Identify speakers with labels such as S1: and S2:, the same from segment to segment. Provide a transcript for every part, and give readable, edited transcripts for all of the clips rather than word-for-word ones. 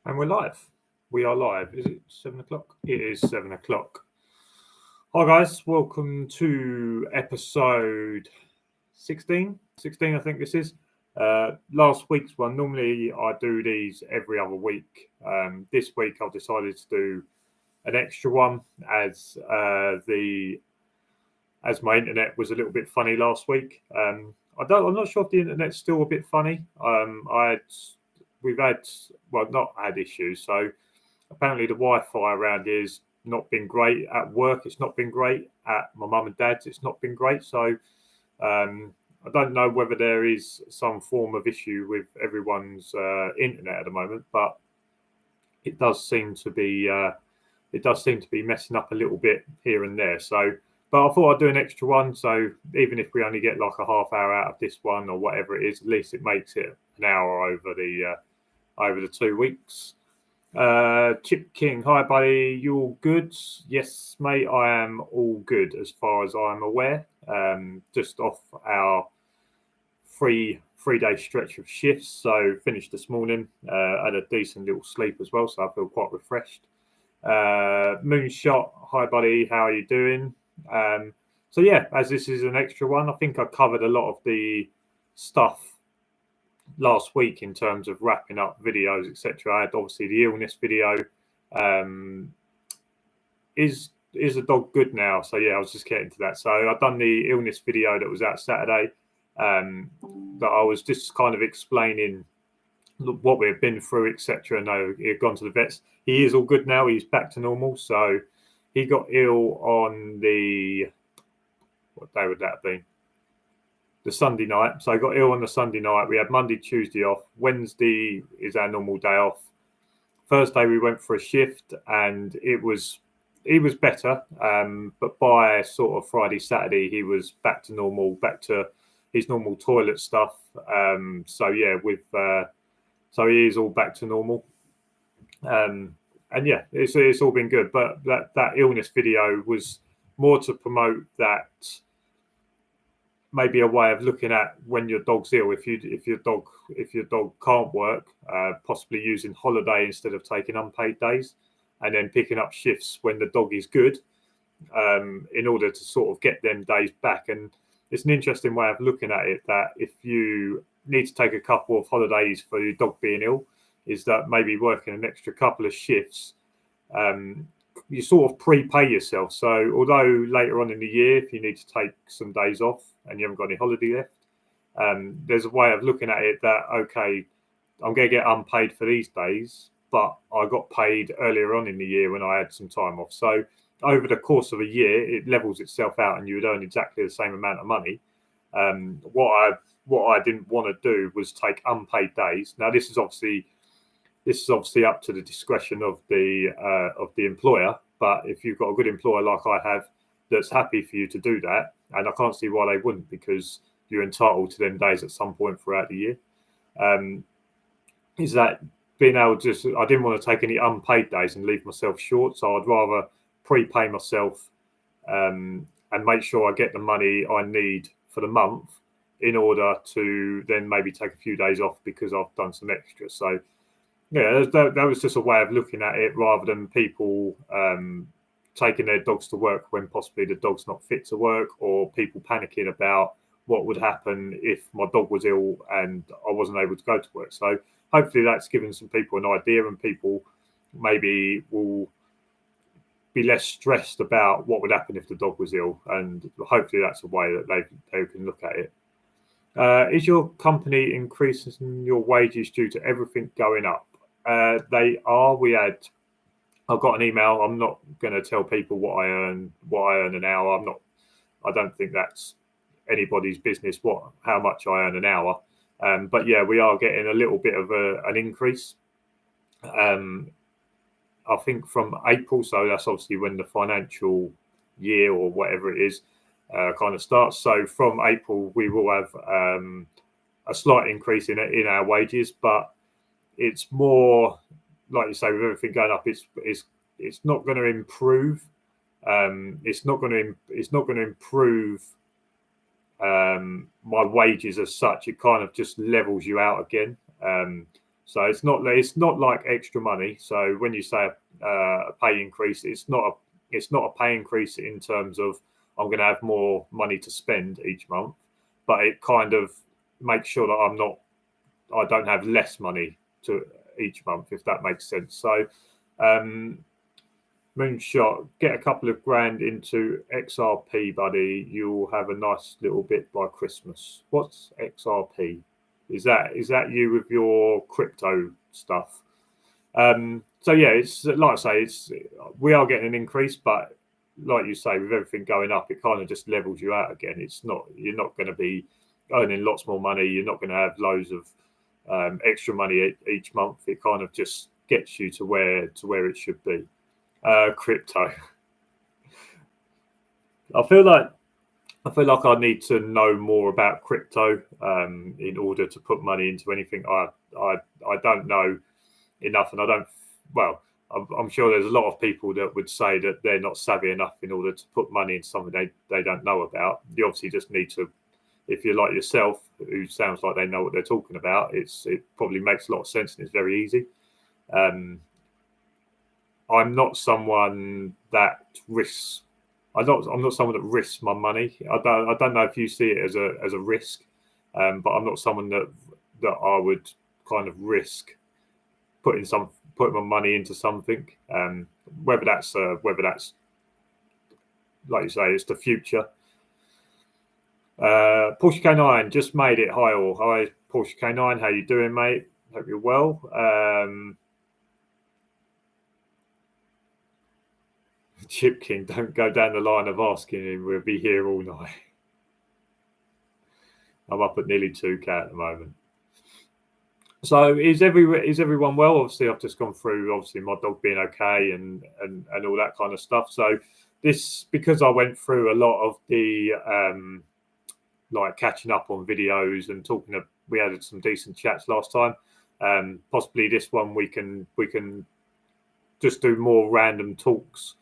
S1: And we're live. We are live. Is it 7 o'clock? It is 7 o'clock. Hi guys, welcome to episode 16. 16, I think this is. Last week's one. Normally I do these every other week. This week I've decided to do an extra one as my internet was a little bit funny last week. I'm not sure if the internet's still a bit funny. We've not had issues. So apparently the Wi-Fi around here has not been great at work. It's not been great at my mum and dad's. It's not been great. So I don't know whether there is some form of issue with everyone's internet at the moment, but it does seem to be messing up a little bit here and there. So, but I thought I'd do an extra one. So even if we only get like a half hour out of this one or whatever it is, at least it makes it an hour over the 2 weeks. Chip King, hi buddy, you all good? Yes, mate, I am all good as far as I'm aware. Just off our three-day stretch of shifts, so finished this morning. Had a decent little sleep as well, so I feel quite refreshed. Moonshot, hi buddy, how are you doing? So yeah, as this is an extra one, I think I covered a lot of the stuff last week in terms of wrapping up videos, etc. I had obviously the illness video. Is the dog good now? So yeah, I was just getting to that. So I've done the illness video that was out Saturday. That I was just kind of explaining what we've been through, etc. No, he had gone to the vets. He is all good now. He's back to normal. So he got ill on what day would that have been? The Sunday night. So I got ill on the Sunday night. We had Monday, Tuesday off. Wednesday is our normal day off. Thursday we went for a shift and he was better. But by sort of Friday, Saturday, he was back to normal, back to his normal toilet stuff. So yeah, so he is all back to normal. And yeah, it's all been good. But that illness video was more to promote that maybe a way of looking at when your dog's ill. If your dog can't work, possibly using holiday instead of taking unpaid days, and then picking up shifts when the dog is good, in order to sort of get them days back. And it's an interesting way of looking at it, that if you need to take a couple of holidays for your dog being ill, is that maybe working an extra couple of shifts, you sort of prepay yourself. So although later on in the year, if you need to take some days off and you haven't got any holiday left, there's a way of looking at it that, okay, I'm going to get unpaid for these days, but I got paid earlier on in the year when I had some time off. So over the course of a year, it levels itself out and you would earn exactly the same amount of money. What I didn't want to do was take unpaid days. Now, this is obviously up to the discretion of the employer. But if you've got a good employer like I have, that's happy for you to do that, and I can't see why they wouldn't, because you're entitled to them days at some point throughout the year. Is that being able to I didn't want to take any unpaid days and leave myself short, so I'd rather prepay myself and make sure I get the money I need for the month in order to then maybe take a few days off because I've done some extra. So yeah, that was just a way of looking at it, rather than people taking their dogs to work when possibly the dog's not fit to work, or people panicking about what would happen if my dog was ill and I wasn't able to go to work. So hopefully that's given some people an idea, and people maybe will be less stressed about what would happen if the dog was ill, and hopefully that's a way that they can look at it. Is your company increasing your wages due to everything going up? They are. I've got an email. I'm not going to tell people what I earn an hour. I don't think that's anybody's business how much I earn an hour. But yeah, we are getting a little bit of an increase. I think from April, so that's obviously when the financial year or whatever it is kind of starts. So from April, we will have a slight increase in our wages, but it's more, like you say, with everything going up, it's not going to improve. It's not going to improve my wages as such. It kind of just levels you out again. So it's not like extra money. So when you say a pay increase, it's not a pay increase in terms of I'm going to have more money to spend each month, but it kind of makes sure that I don't have less money to each month, if that makes sense. So Moonshot, get a couple of grand into XRP, buddy. You'll have a nice little bit by Christmas. What's XRP? Is that you with your crypto stuff? So yeah, it's like I say, we are getting an increase, but like you say, with everything going up, it kind of just levels you out again. You're not going to be earning lots more money. You're not going to have loads of extra money each month. It kind of just gets you to where it should be. Crypto. I feel like I need to know more about crypto in order to put money into anything. I don't know enough, and I don't. Well, I'm sure there's a lot of people that would say that they're not savvy enough in order to put money into something they don't know about. You obviously just need to, if you're like yourself, who sounds like they know what they're talking about. It probably makes a lot of sense and it's very easy. I'm not someone that risks. I'm not someone that risks my money. I don't know if you see it as a risk, but I'm not someone that I would kind of risk putting my money into something. Whether that's like you say, it's the future. Porsche K9 just made it. Hi all. Hi Porsche K9. How you doing, mate? Hope you're well. Chip King, don't go down the line of asking him. We'll be here all night. I'm up at nearly 2K at the moment. So is everyone well? Obviously, I've just gone through obviously my dog being okay and all that kind of stuff. So this, because I went through a lot of the like catching up on videos and talking. We had some decent chats last time. Possibly this one we can just do more random talks.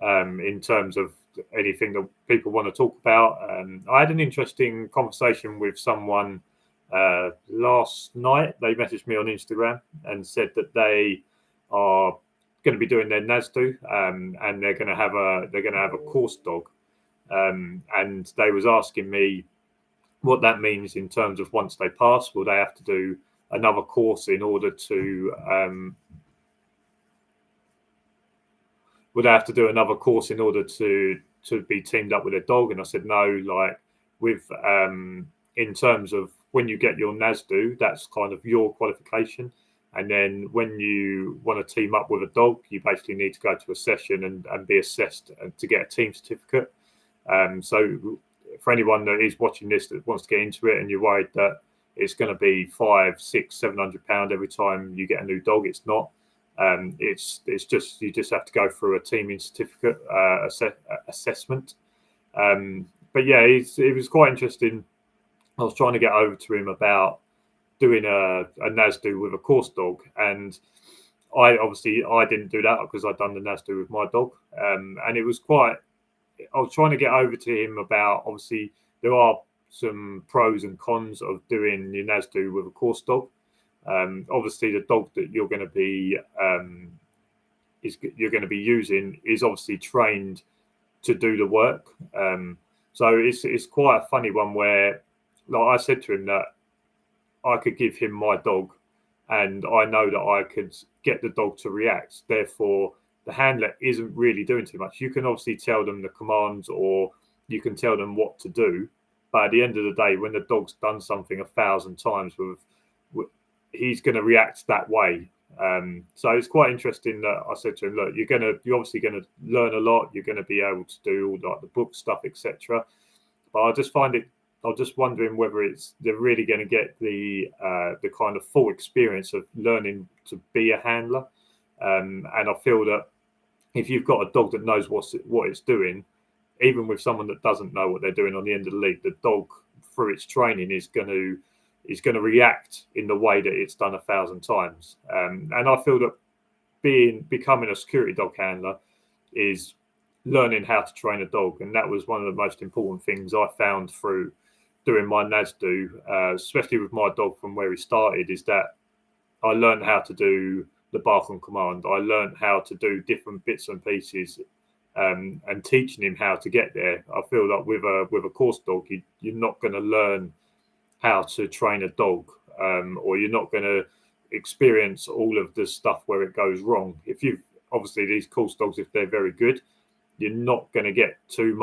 S1: In terms of anything that people want to talk about. I had an interesting conversation with someone last night. They messaged me on Instagram and said that they are going to be doing their NASDO and they're going to have a course dog. And they was asking me what that means in terms of once they pass, will they have to do another course in order to would I have to do another course in order to be teamed up with a dog? And I said, no, like with, in terms of when you get your NASDO, that's kind of your qualification. And then when you want to team up with a dog, you basically need to go to a session and be assessed to get a team certificate. So for anyone that is watching this that wants to get into it and you're worried that it's going to be £500, £600, £700 every time you get a new dog, it's not. It's just you just have to go through a teaming certificate assessment. But yeah, it was quite interesting. I was trying to get over to him about doing a NASDO with a course dog, and I didn't do that because I'd done the NASDO with my dog, and it was quite. I was trying to get over to him about, obviously there are some pros and cons of doing your NASDO with a course dog. Obviously, the dog that you're going to be using is obviously trained to do the work. So it's quite a funny one where, like I said to him, that I could give him my dog, and I know that I could get the dog to react. Therefore, the handler isn't really doing too much. You can obviously tell them the commands, or you can tell them what to do, but at the end of the day, when the dog's done something 1,000 times he's going to react that way. So it's quite interesting that I said to him, look, you're obviously going to learn a lot. You're going to be able to do all like the book stuff, etc. But I just I'm just wondering whether they're really going to get the kind of full experience of learning to be a handler. And I feel that if you've got a dog that knows what it's doing, even with someone that doesn't know what they're doing on the end of the lead, the dog through its training is going to react in the way that it's done 1,000 times. And I feel that becoming a security dog handler is learning how to train a dog. And that was one of the most important things I found through doing my NASDO, especially with my dog from where he started, is that I learned how to do the bark on command. I learned how to do different bits and pieces, and teaching him how to get there. I feel like with a course dog, you're not going to learn how to train a dog, or you're not going to experience all of the stuff where it goes wrong. If you obviously these course dogs, if they're very good, you're not going to get too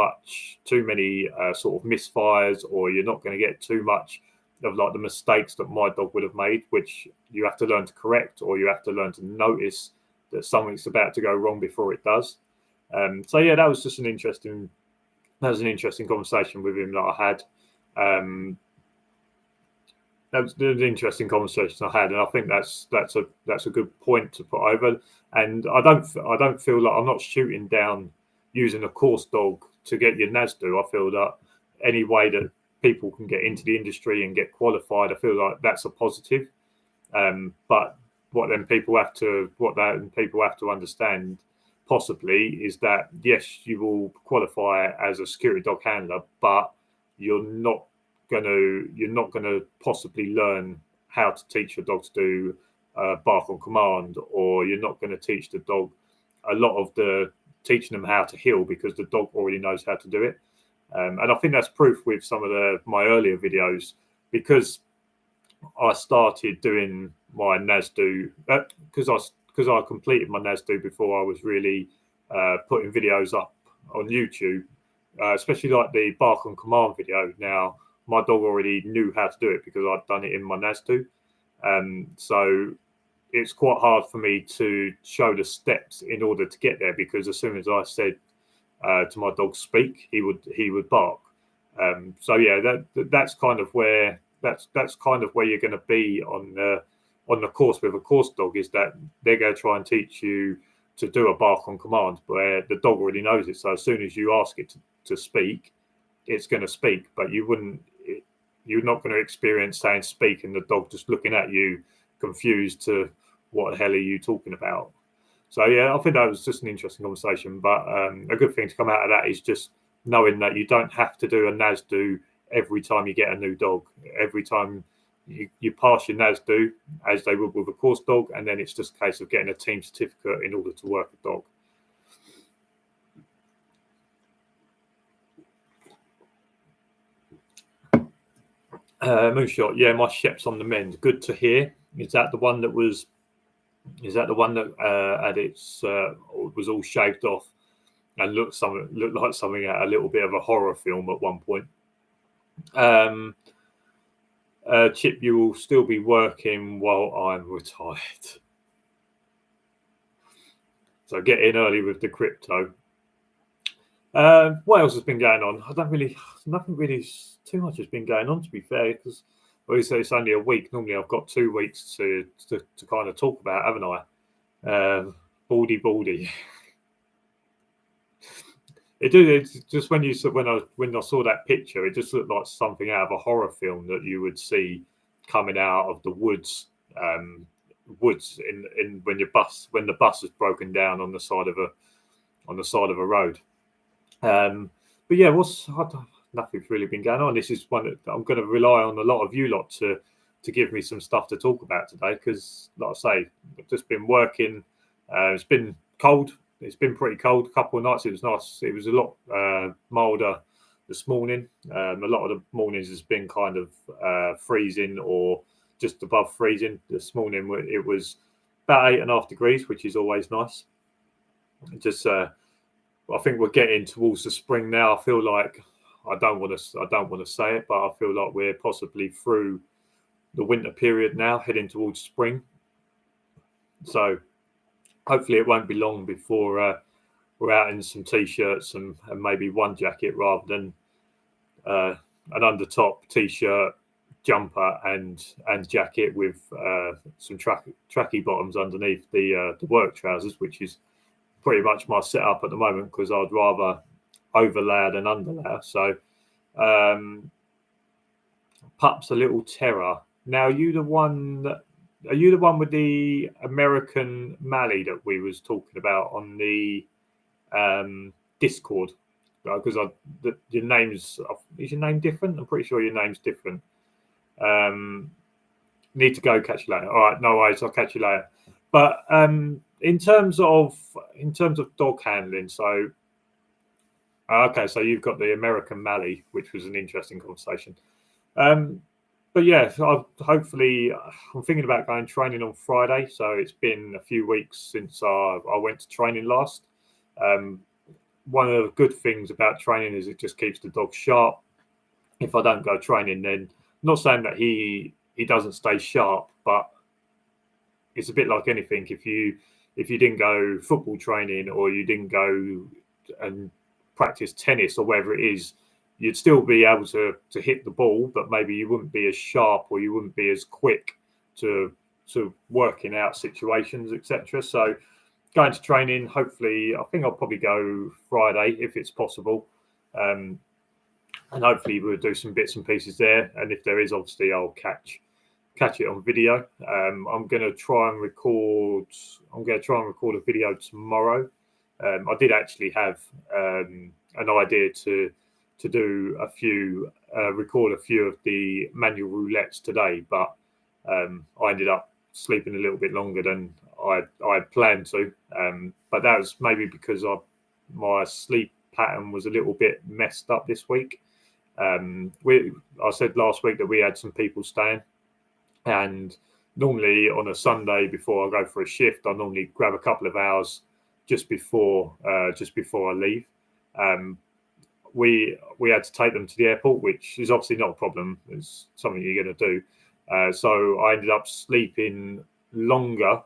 S1: many sort of misfires, or you're not going to get too much of like the mistakes that my dog would have made, which you have to learn to correct, or you have to learn to notice that something's about to go wrong before it does. So yeah, that was an interesting conversation with him that I had. That was an interesting conversation I had, and I think that's a good point to put over. And I don't feel like I'm not shooting down using a course dog to get your NASDO. I feel that any way that people can get into the industry and get qualified, I feel like that's a positive. But what people have to understand possibly is that yes, you will qualify as a security dog handler, but you're not going to possibly learn how to teach your dog to do bark on command, or you're not going to teach the dog a lot of the teaching them how to heel, because the dog already knows how to do it. And I think that's proof with some of my earlier videos, because I started doing my NASDO because I completed my NASDO before I was really putting videos up on YouTube, especially like the bark on command video. Now my dog already knew how to do it because I'd done it in my NASDO, so it's quite hard for me to show the steps in order to get there, because as soon as I said to my dog speak, he would bark. So yeah, that's kind of where you're going to be on the course with a course dog, is that they're going to try and teach you to do a bark on command where the dog already knows it. So as soon as you ask it to speak, it's going to speak, but you're not going to experience saying speak and the dog just looking at you confused to what the hell are you talking about. So yeah, I think that was just an interesting conversation, but a good thing to come out of that is just knowing that you don't have to do a NASDO every time you get a new dog. Every time you pass your NASDO, as they would with a course dog, and then it's just a case of getting a team certificate in order to work a dog. Moonshot, yeah, my Shep's on the mend. Good to hear. Is that the one that had its was all shaved off and looked like something out a little bit of a horror film at one point? Chip, you will still be working while I'm retired. So get in early with the crypto. What else has been going on? Nothing really too much has been going on, to be fair, because obviously it's only a week. Normally I've got 2 weeks to kind of talk about, haven't I? Baldy. It's just when I saw that picture, it just looked like something out of a horror film that you would see coming out of the woods in when the bus is broken down on the side of a road. But yeah, nothing's really been going on. This is one that I'm going to rely on a lot of you lot to give me some stuff to talk about today, because like I say, I've just been working. It's been cold. It's been pretty cold. A couple of nights it was nice. It was a lot milder this morning. A lot of the mornings has been kind of freezing or just above freezing. This morning it was about 8.5 degrees, which is always nice. Just I think we're getting towards the spring now. I feel like I don't want to say it, but I feel like we're possibly through the winter period now, heading towards spring. So hopefully it won't be long before we're out in some t-shirts and maybe one jacket rather than an undertop t-shirt, jumper and jacket with some tracky bottoms underneath the work trousers, which is pretty much my setup at the moment, because I'd rather overlayer than underlayer. So Pup's a little terror. Now, are you the one with the American Mally that we was talking about on the Discord? Because your name's, is your name different? I'm pretty sure your name's different. Need to go. Catch you later. All right, no worries. I'll catch you later. But in terms of dog handling, so okay, so you've got the American Mallee, which was an interesting conversation. But yeah, hopefully I'm thinking about going training on Friday. So it's been a few weeks since I went to training last. One of the good things about training is it just keeps the dog sharp. If I don't go training, then not saying that he doesn't stay sharp, but it's a bit like anything. If you didn't go football training or you didn't go and practice tennis or whatever it is, you'd still be able to hit the ball, but maybe you wouldn't be as sharp or you wouldn't be as quick to working out situations, etc. So going to training, hopefully, I think I'll probably go Friday if it's possible. And hopefully we'll do some bits and pieces there. And if there is, obviously, I'll catch it on video. I'm going to try and record a video tomorrow. I did actually have an idea to do record a few of the manual roulettes today, but I ended up sleeping a little bit longer than I had planned to. But that was maybe because my sleep pattern was a little bit messed up this week. I said last week that we had some people staying, and normally on a Sunday before I go for a shift, I normally grab a couple of hours just before I leave. We had to take them to the airport, which is obviously not a problem. It's something you're going to do. So I ended up sleeping longer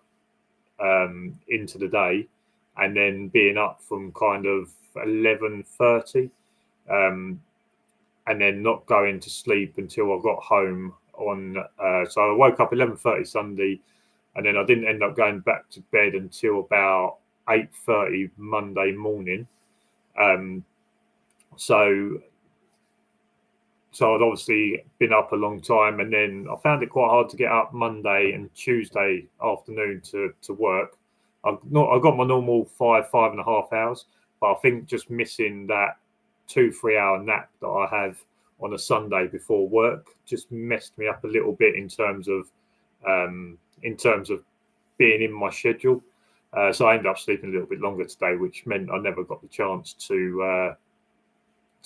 S1: into the day, and then being up from kind of 11:30, and then not going to sleep until I got home on. So I woke up 11:30 Sunday, and then I didn't end up going back to bed until about 8:30 Monday morning. So I'd obviously been up a long time, and then I found it quite hard to get up Monday and Tuesday afternoon to work. I got my normal 5.5 hours, but I think just missing that 2-3 hour nap that I have on a Sunday before work just messed me up a little bit in terms of being in my schedule. So I ended up sleeping a little bit longer today, which meant I never got the chance to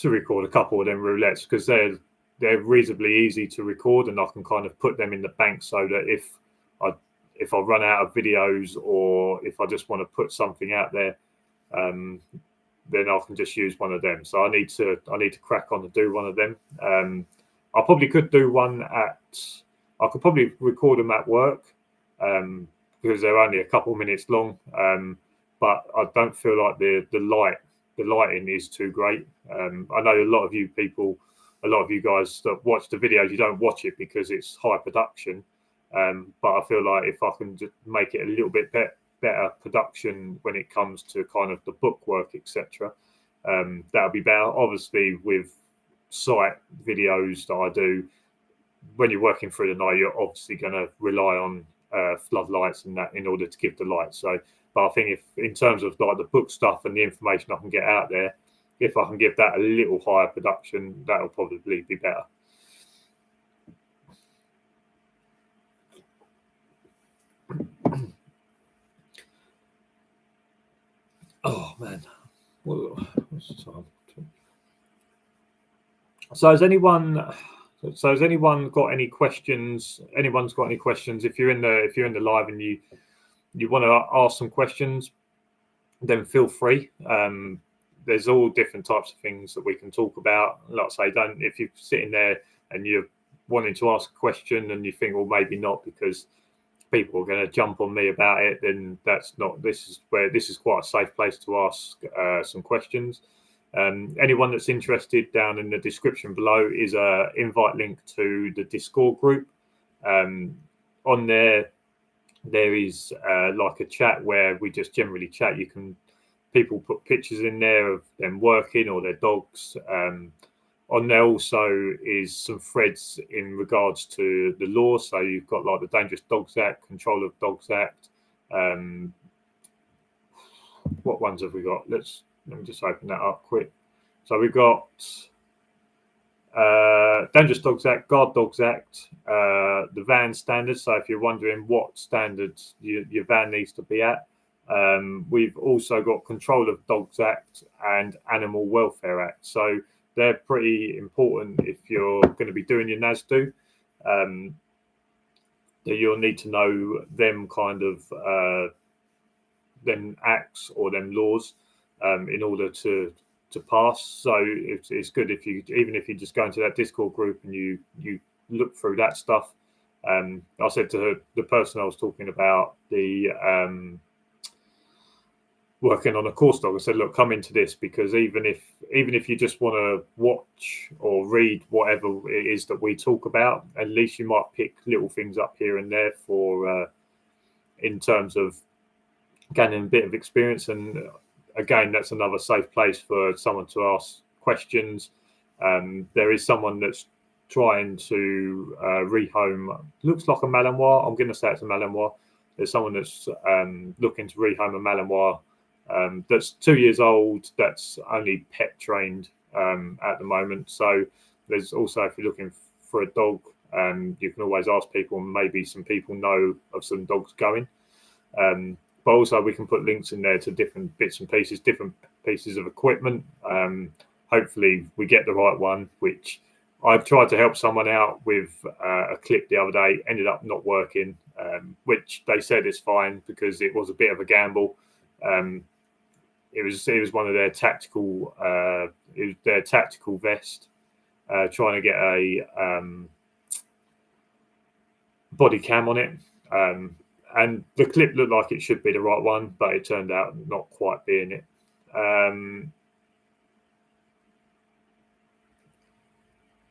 S1: record a couple of them roulettes, because they're reasonably easy to record, and I can kind of put them in the bank so that if I run out of videos, or if I just want to put something out there, then I can just use one of them. So I need to crack on and do one of them. I probably could do one I could probably record them at work, because they're only a couple minutes long. But I don't feel like the lighting is too great. I know a lot of you guys that watch the videos, you don't watch it because it's high production. But I feel like if I can just make it a little bit better production when it comes to kind of the book work, etc., that'll be better. Obviously, with site videos that I do, when you're working through the night, you're obviously going to rely on floodlights and that in order to give the light. So, but I think if in terms of like the book stuff and the information I can get out there, if I can give that a little higher production, that'll probably be better. Oh man, what's the time? So has anyone got any questions? Anyone's got any questions? If you're in the live and you want to ask some questions, then feel free. There's all different types of things that we can talk about. Like I say, if you're sitting there and you're wanting to ask a question and you think, well, maybe not because people are going to jump on me about it, then that's not. This is quite a safe place to ask some questions. Anyone that's interested, down in the description below is a invite link to the Discord group. On there is like a chat where we just generally chat. People put pictures in there of them working or their dogs. On there also is some threads in regards to the law. So you've got like the Dangerous Dogs Act, Control of Dogs Act. What ones have we got? Let me just open that up quick. So we've got Dangerous Dogs Act, Guard Dogs Act, the van standards. So if you're wondering what standards your van needs to be at, we've also got Control of Dogs Act and Animal Welfare Act. So they're pretty important if you're going to be doing your NASDO. That you'll need to know them kind of them acts or them laws in order to pass. So it's good if you, even if you just go into that Discord group and you look through that stuff. I said to the person I was talking about, the working on a course dog, I said, look, come into this, because even if you just want to watch or read whatever it is that we talk about, at least you might pick little things up here and there for in terms of gaining a bit of experience. And again, that's another safe place for someone to ask questions. There is someone that's trying to rehome, looks like a Malinois. I'm going to say it's a Malinois. There's someone that's looking to rehome a Malinois that's 2 years old, that's only pet trained at the moment. So there's also, if you're looking for a dog, you can always ask people, maybe some people know of some dogs going. But also we can put links in there to different bits and pieces, different pieces of equipment. Hopefully we get the right one, which I've tried to help someone out with a clip the other day, ended up not working, which they said is fine because it was a bit of a gamble. It was one of their tactical vest, trying to get a body cam on it. And the clip looked like it should be the right one, but it turned out not quite being it.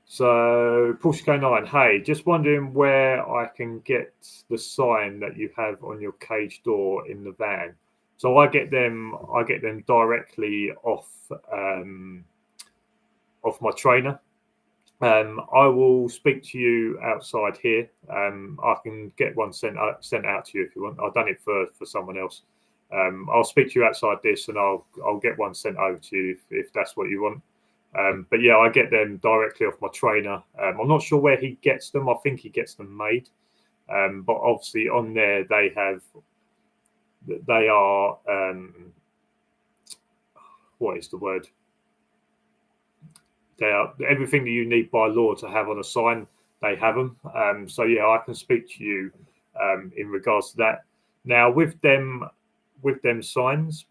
S1: So Porsche K9, hey, just wondering where I can get the sign that you have on your cage door in the van. So I get them directly off my trainer. I will speak to you outside here. I can get one sent out to you if you want. I've done it for someone else. I'll speak to you outside this, and I'll get one sent over to you if that's what you want. But yeah, I get them directly off my trainer. I'm not sure where he gets them. I think he gets them made. But obviously on there they are what is the word? They are everything that you need by law to have on a sign. They have them. So yeah, I can speak to you in regards to that. Now with them signs,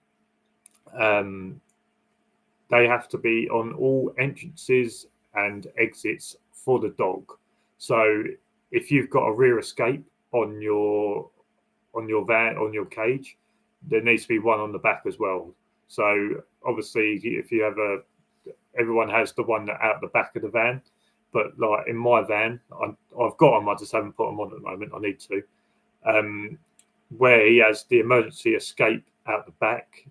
S1: they have to be on all entrances and exits for the dog. So if you've got a rear escape on your van, on your cage, there needs to be one on the back as well. So obviously, if you have everyone has the one that out the back of the van, but like in my van, I've got them. I just haven't put them on at the moment. I need to. Where he has the emergency escape out the back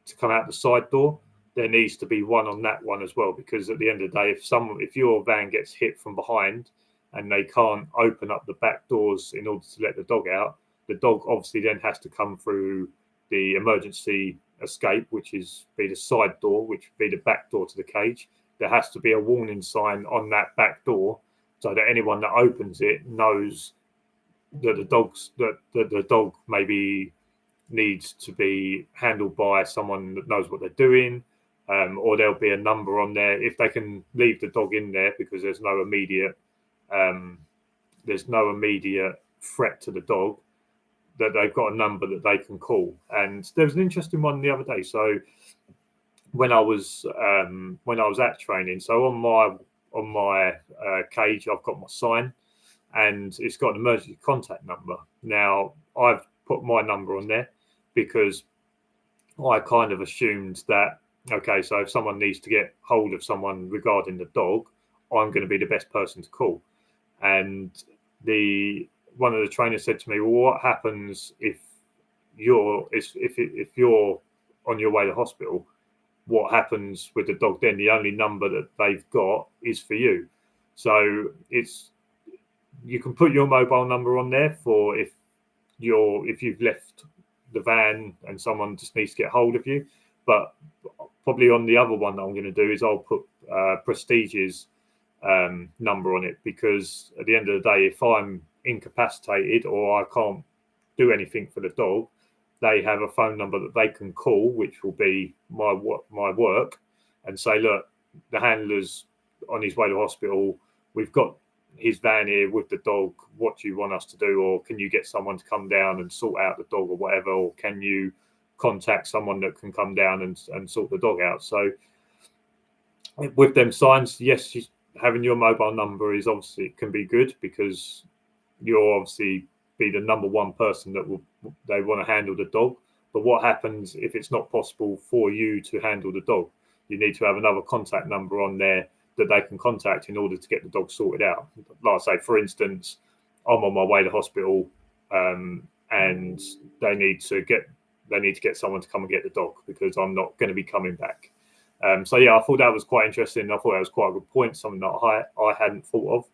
S1: to come out the side door, there needs to be one on that one as well, because at the end of the day, if your van gets hit from behind and they can't open up the back doors in order to let the dog out, the dog obviously then has to come through the emergency escape, which is be the side door, which would be the back door to the cage. There has to be a warning sign on that back door so that anyone that opens it knows that the dog maybe needs to be handled by someone that knows what they're doing. Or there'll be a number on there if they can leave the dog in there, because there's no immediate threat to the dog, that they've got a number that they can call. And there was an interesting one the other day. So when I was at training, so on my cage, I've got my sign, and it's got an emergency contact number. Now I've put my number on there because I kind of assumed that, okay, so if someone needs to get hold of someone regarding the dog, I'm going to be the best person to call. And one of the trainers said to me, well, what happens if you're on your way to hospital? What happens with the dog then? The only number that they've got is for you. So you can put your mobile number on there for if you've left the van and someone just needs to get hold of you. But probably on the other one that I'm going to do is I'll put Prestige's number on it, because at the end of the day, if I'm incapacitated or I can't do anything for the dog, they have a phone number that they can call, which will be my work, and say, look, the handler's on his way to hospital. We've got his van here with the dog. What do you want us to do? Or can you get someone to come down and sort out the dog or whatever? Or can you contact someone that can come down and sort the dog out? So with them signs, yes, having your mobile number is obviously, it can be good, because you'll obviously be the number one person that they want to handle the dog. But what happens if it's not possible for you to handle the dog? You need to have another contact number on there that they can contact in order to get the dog sorted out. Like I say, for instance, I'm on my way to hospital, and they need to get someone to come and get the dog, because I'm not going to be coming back. So yeah, I thought that was quite interesting. I thought that was quite a good point, something that I hadn't thought of.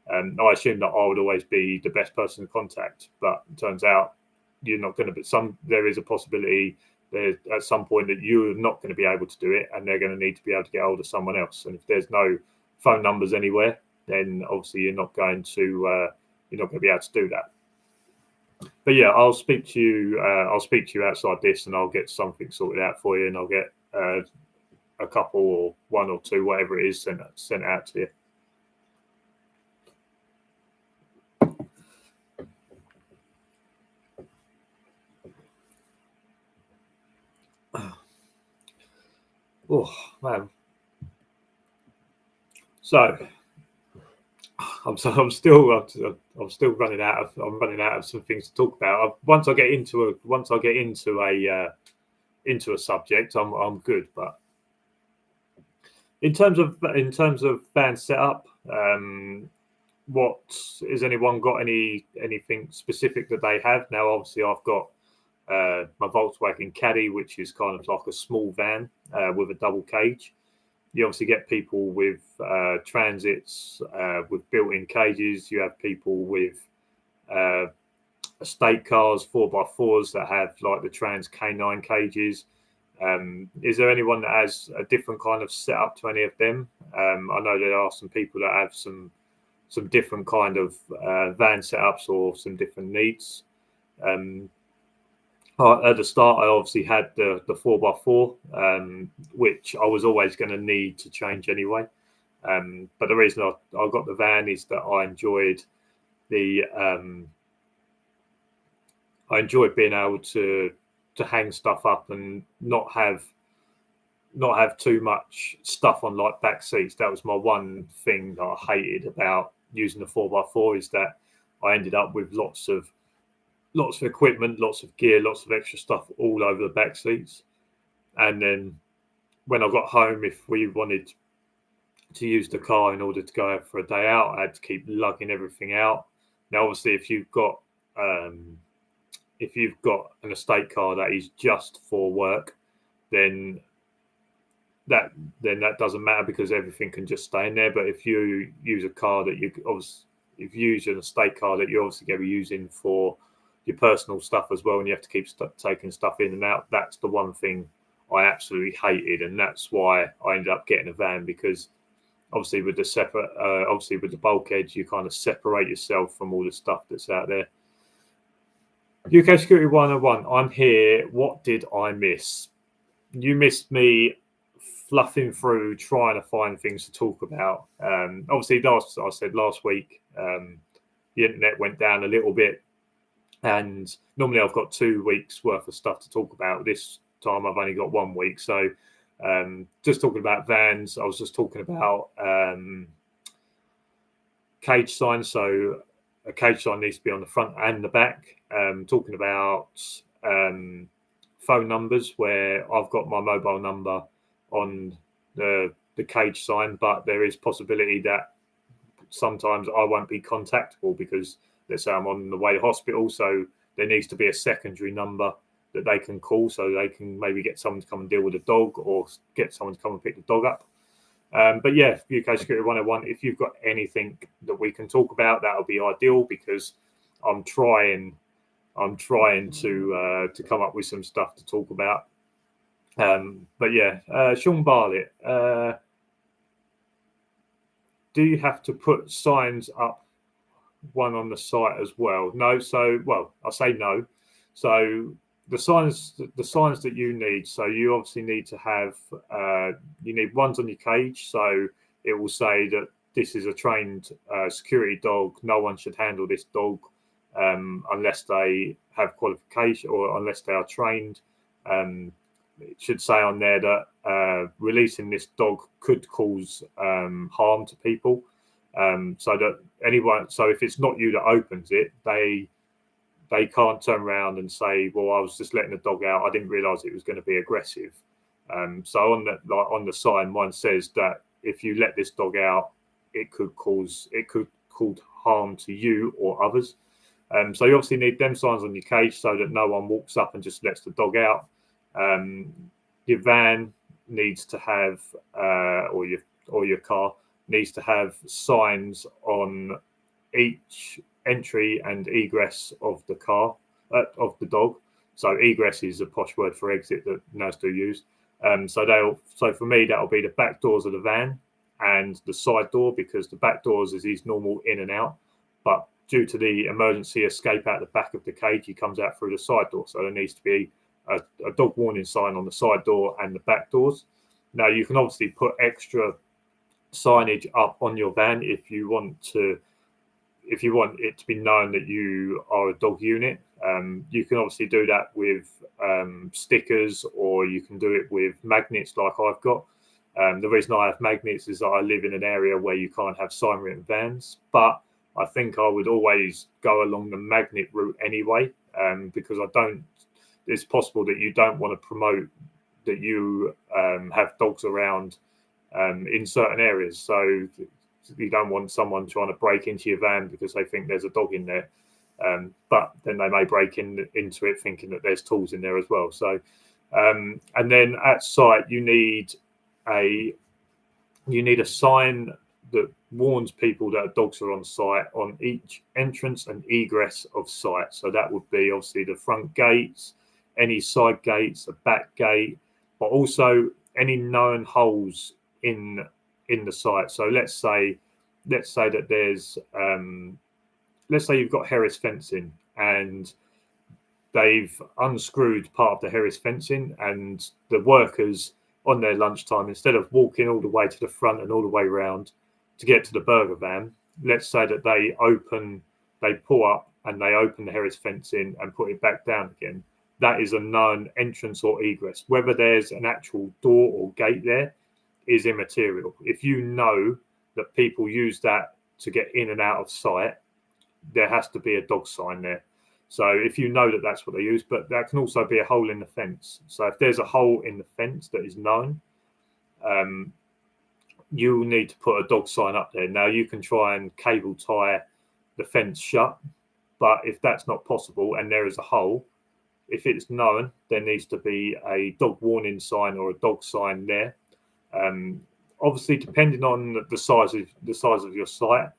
S1: I assumed that I would always be the best person to contact, but it turns out you're not going to. But there is a possibility there at some point that you're not going to be able to do it, and they're going to need to be able to get hold of someone else. And if there's no phone numbers anywhere, then obviously you're not going to be able to do that. But yeah, I'll speak to you. I'll speak to you outside this, and I'll get something sorted out for you, and I'll get a couple or one or two, whatever it is, sent out to you. Oh man! So I'm still running out of. I'm running out of some things to talk about. Once I get into a subject, I'm good. But in terms of van setup, what has anyone got anything specific that they have? Now, obviously, I've got my Volkswagen Caddy, which is kind of like a small van with a double cage. You obviously get people with transits with built-in cages. You have people with estate cars, 4x4s that have like the Trans K9 cages. Is there anyone that has a different kind of setup to any of them? I know there are some people that have some different kind of van setups or some different needs. At the start, I obviously had the 4x4, which I was always going to need to change anyway. But the reason I got the van is that I enjoyed being able to hang stuff up and not have too much stuff on like back seats. That was my one thing that I hated about using the 4x4, is that I ended up with lots of equipment, lots of gear, lots of extra stuff all over the back seats. And then when I got home, if we wanted to use the car in order to go out for a day out, I had to keep lugging everything out. Now, obviously, if you've got an estate car that is just for work, then that doesn't matter, because everything can just stay in there. But if you use a car that if you use an estate car that you're obviously going to be using for your personal stuff as well, and you have to keep taking stuff in and out, that's the one thing I absolutely hated, and that's why I ended up getting a van, because obviously with the bulkheads, you kind of separate yourself from all the stuff that's out there. UK Security 101, I'm here. What did I miss? You missed me fluffing through trying to find things to talk about. Obviously, I said last week, the internet went down a little bit, and normally I've got 2 weeks worth of stuff to talk about. This time I've only got 1 week. So just talking about vans, I was just talking about cage signs. So a cage sign needs to be on the front and the back. Talking about phone numbers, where I've got my mobile number on the cage sign, but there is possibility that sometimes I won't be contactable, because let's say I'm on the way to hospital, so there needs to be a secondary number that they can call, so they can maybe get someone to come and deal with the dog, or get someone to come and pick the dog up. But yeah, UK Security 101, if you've got anything that we can talk about, that would be ideal, because I'm trying to come up with some stuff to talk about. But yeah, Sean Bartlett, do you have to put signs up one on the site as well? No. So, well, I say no. So the signs that you need. So you obviously need to have you need ones on your cage. So it will say that this is a trained security dog. No one should handle this dog unless they have qualification or unless they are trained. It should say on there that releasing this dog could cause harm to people. So that anyone, so if it's not you that opens it, they can't turn around and say, well, I was just letting the dog out, I didn't realize it was going to be aggressive. So on the sign, one says that if you let this dog out, it could cause harm to you or others. So you obviously need them signs on your cage so that no one walks up and just lets the dog out. Your van needs to have or your car needs to have signs on each entry and egress of the car of the dog. So egress is a posh word for exit that NAS do use. So for me that'll be the back doors of the van and the side door, because the back doors is his normal in and out, but due to the emergency escape out the back of the cage, he comes out through the side door. So there needs to be a dog warning sign on the side door and the back doors. Now you can obviously put extra signage up on your van if you want it to be known that you are a dog unit. You can obviously do that with stickers, or you can do it with magnets like I've got. The reason I have magnets is that I live in an area where you can't have sign written vans, but I think I would always go along the magnet route anyway, because it's possible that you don't want to promote that you have dogs around in certain areas. So you don't want someone trying to break into your van because they think there's a dog in there. But then they may break into it thinking that there's tools in there as well. So, and then at site, you need a sign that warns people that dogs are on site on each entrance and egress of site. So that would be obviously the front gates, any side gates, a back gate, but also any known holes in the site. So let's say that there's let's say you've got Harris fencing and they've unscrewed part of the Harris fencing, and the workers on their lunchtime, instead of walking all the way to the front and all the way around to get to the burger van, let's say that they pull up and they open the Harris fencing and put it back down again. That is a known entrance or egress. Whether there's an actual door or gate there is immaterial. If you know that people use that to get in and out of sight, there has to be a dog sign there. So if you know that that's what they use, but that can also be a hole in the fence. So if there's a hole in the fence that is known, you'll need to put a dog sign up there. Now you can try and cable tie the fence shut, but if that's not possible and there is a hole, if it's known, there needs to be a dog warning sign or a dog sign there. Obviously, depending on the size of your site,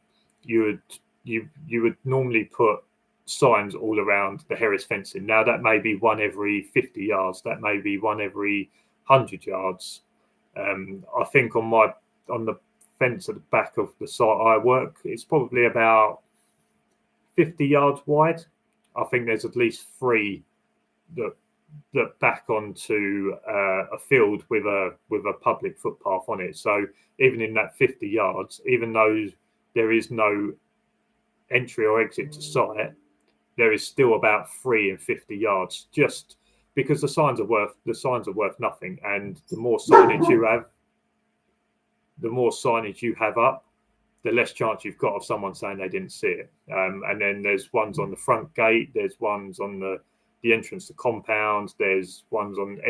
S1: you would normally put signs all around the Harris fencing. Now that may be one every 50 yards, that may be one every 100 yards. I think on the fence at the back of the site I work, it's probably about 50 yards wide. I think there's at least 3 that back onto a field with a public footpath on it. So even in that 50 yards, even though there is no entry or exit to site, there is still about 3 and 50 yards, just because the signs are worth nothing. And the more signage you have up, the less chance you've got of someone saying they didn't see it. And then there's ones on the front gate, there's ones on the entrance to compounds, there's ones on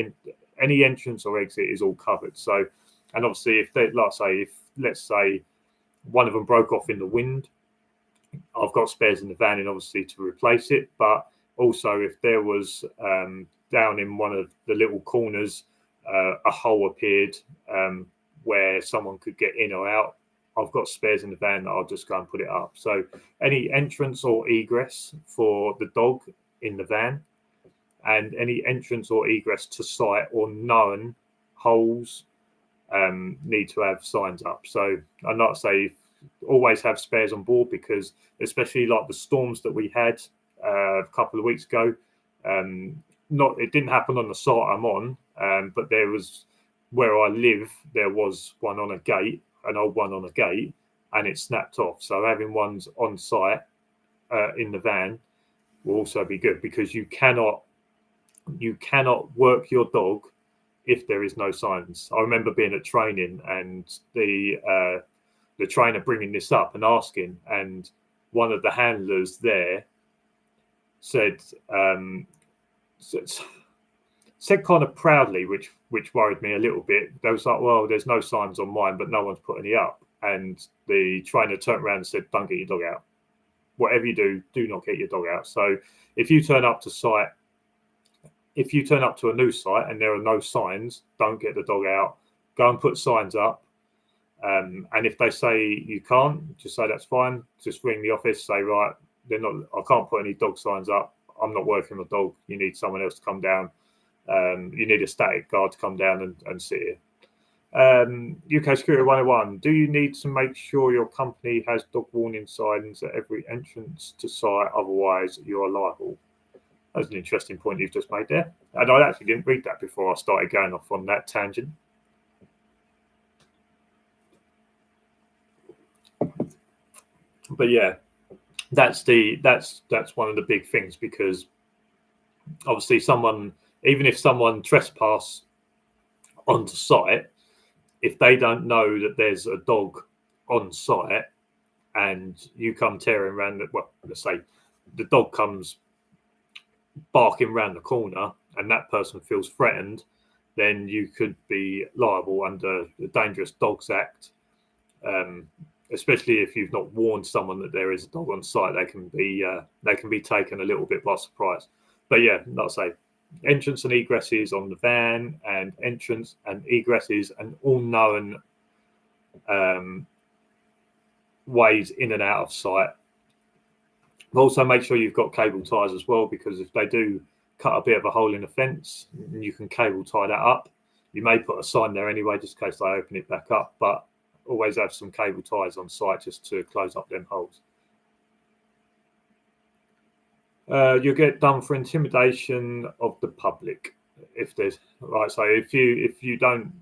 S1: any entrance or exit is all covered. So, and obviously if let's say one of them broke off in the wind, I've got spares in the van and obviously to replace it. But also if there was down in one of the little corners, a hole appeared where someone could get in or out, I've got spares in the van that I'll just go and put it up. So any entrance or egress for the dog in the van, and any entrance or egress to site or known holes need to have signs up. So I'd not say always have spares on board, because especially like the storms that we had a couple of weeks ago, it didn't happen on the site I'm on, but there was, where I live, there was one on a gate, an old one on a gate, and it snapped off. So having ones on site in the van will also be good, because you cannot work your dog if there is no signs. I remember being at training and the trainer bringing this up and asking, and one of the handlers there said kind of proudly, which worried me a little bit. They was like, well, there's no signs on mine, but no one's put any up. And the trainer turned around and said, don't get your dog out. Whatever you do, do not get your dog out. So if you turn up to a new site and there are no signs, don't get the dog out. Go and put signs up. And if they say you can't, just say that's fine. Just ring the office, say, right, I can't put any dog signs up. I'm not working the dog. You need someone else to come down. You need a static guard to come down and sit here. UK Security 101. Do you need to make sure your company has dog warning signs at every entrance to site? Otherwise, you are liable. That's an interesting point you've just made there. And I actually didn't read that before I started going off on that tangent. But yeah, that's one of the big things, because obviously even if someone trespass onto site, if they don't know that there's a dog on site and you come tearing around, let's say the dog comes barking around the corner and that person feels threatened, then you could be liable under the Dangerous Dogs Act. Especially if you've not warned someone that there is a dog on site, they can be taken a little bit by surprise. But yeah, like I say, entrance and egresses on the van, and entrance and egresses and all known ways in and out of site. But also make sure you've got cable ties as well, because if they do cut a bit of a hole in the fence, you can cable tie that up. You may put a sign there anyway, just in case they open it back up, but always have some cable ties on site just to close up them holes. You'll get done for intimidation of the public if there's So if you don't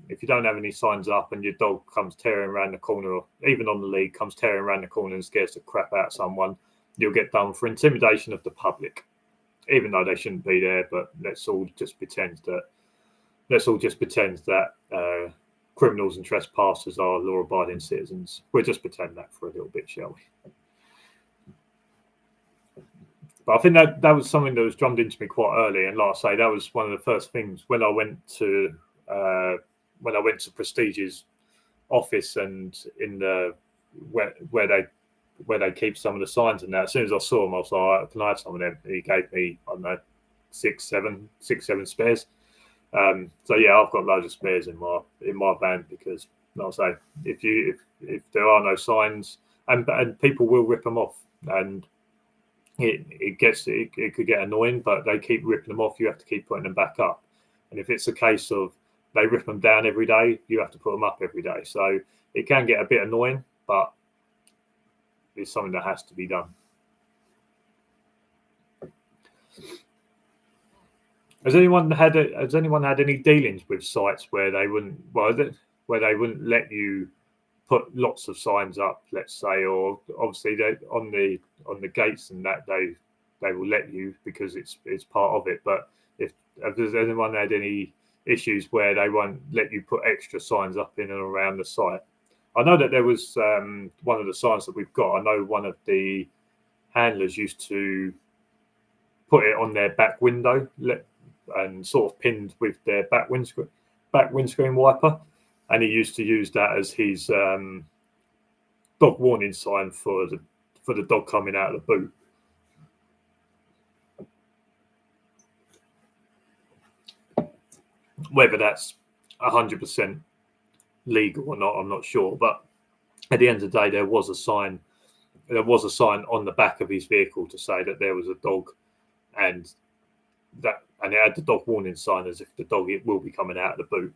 S1: have any signs up and your dog comes tearing around the corner, or even on the lead comes tearing around the corner and scares the crap out of someone, you'll get done for intimidation of the public, even though they shouldn't be there. But let's all just pretend that criminals and trespassers are law-abiding citizens. We'll just pretend that for a little bit, shall we? But I think that was something that was drummed into me quite early, and like I say, that was one of the first things when I went to Prestige's office and in the where they keep some of the signs and that. As soon as I saw them, I was like, "Can I have some of them?" And he gave me, I don't know, six, seven spares. So yeah, I've got loads of spares in my van, because, like I say, if there are no signs, and people will rip them off, and it could get annoying, but they keep ripping them off. You have to keep putting them back up, and if it's a case of they rip them down every day, you have to put them up every day. So it can get a bit annoying, but it's something that has to be done. Has anyone had any dealings with sites where they wouldn't let you put lots of signs up, let's say, or obviously they on the gates and that they will let you because it's part of it. But if there's anyone had any issues where they won't let you put extra signs up in and around the site, I know that there was one of the signs that we've got. I know one of the handlers used to put it on their back window and sort of pinned with their back windscreen wiper, and he used to use that as his dog warning sign for the dog coming out of the boot. Whether that's 100% legal or not, I'm not sure. But at the end of the day, there was a sign on the back of his vehicle to say that there was a dog, and it had the dog warning sign as if the dog will be coming out of the boot.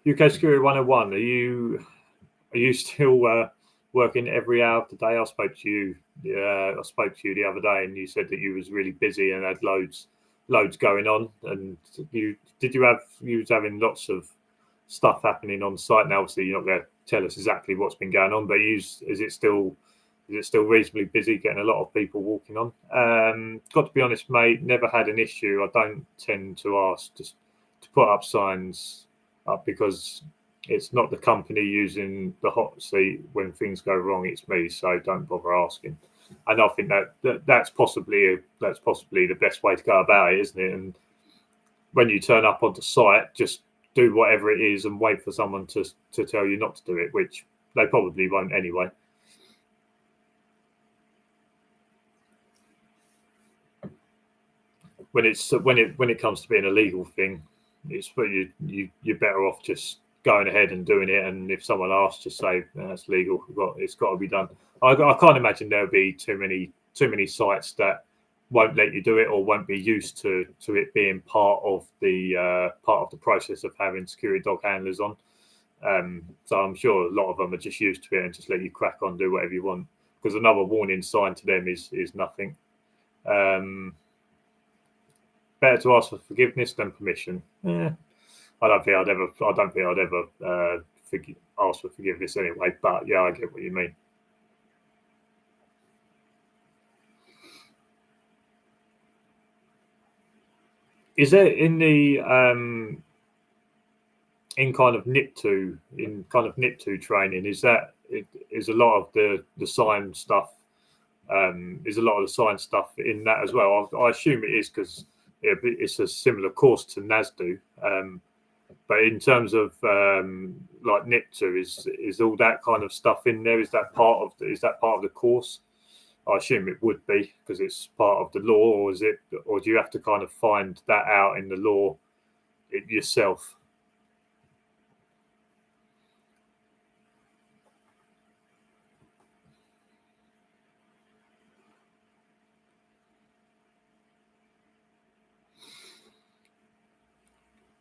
S1: UK Security 101. Are you still working every hour of the day? I spoke to you the other day, and you said that you was really busy and had loads going on. And you was having lots of stuff happening on site. Now, obviously, you're not going to tell us exactly what's been going on, but is it still reasonably busy, getting a lot of people walking on? Got to be honest, mate, never had an issue. I don't tend to ask just to put up signs up, because it's not the company using the hot seat when things go wrong, it's me, so don't bother asking. And I think that's possibly the best way to go about it, isn't it? And when you turn up onto site, just do whatever it is and wait for someone to tell you not to do it, which they probably won't anyway. When it comes to being a legal thing, it's you're better off just going ahead and doing it. And if someone asks, just say that's legal. It's got to be done. I can't imagine there'll be too many sites that won't let you do it or won't be used to it being part of the process of having security dog handlers on. So I'm sure a lot of them are just used to it and just let you crack on, do whatever you want. Because another warning sign to them is nothing. Better to ask for forgiveness than permission. Yeah, I don't think I'd ever ask for forgiveness anyway. But yeah, I get what you mean. Is there in the in kind of NIP2 training? Is a lot of the sign stuff? Is a lot of the sign stuff in that as well? I assume it is, because it's a similar course to NASDU. But in terms of like NIP2, is all that kind of stuff in there? Is that part of the course? I assume it would be, because it's part of the law, or do you have to kind of find that out in the law yourself?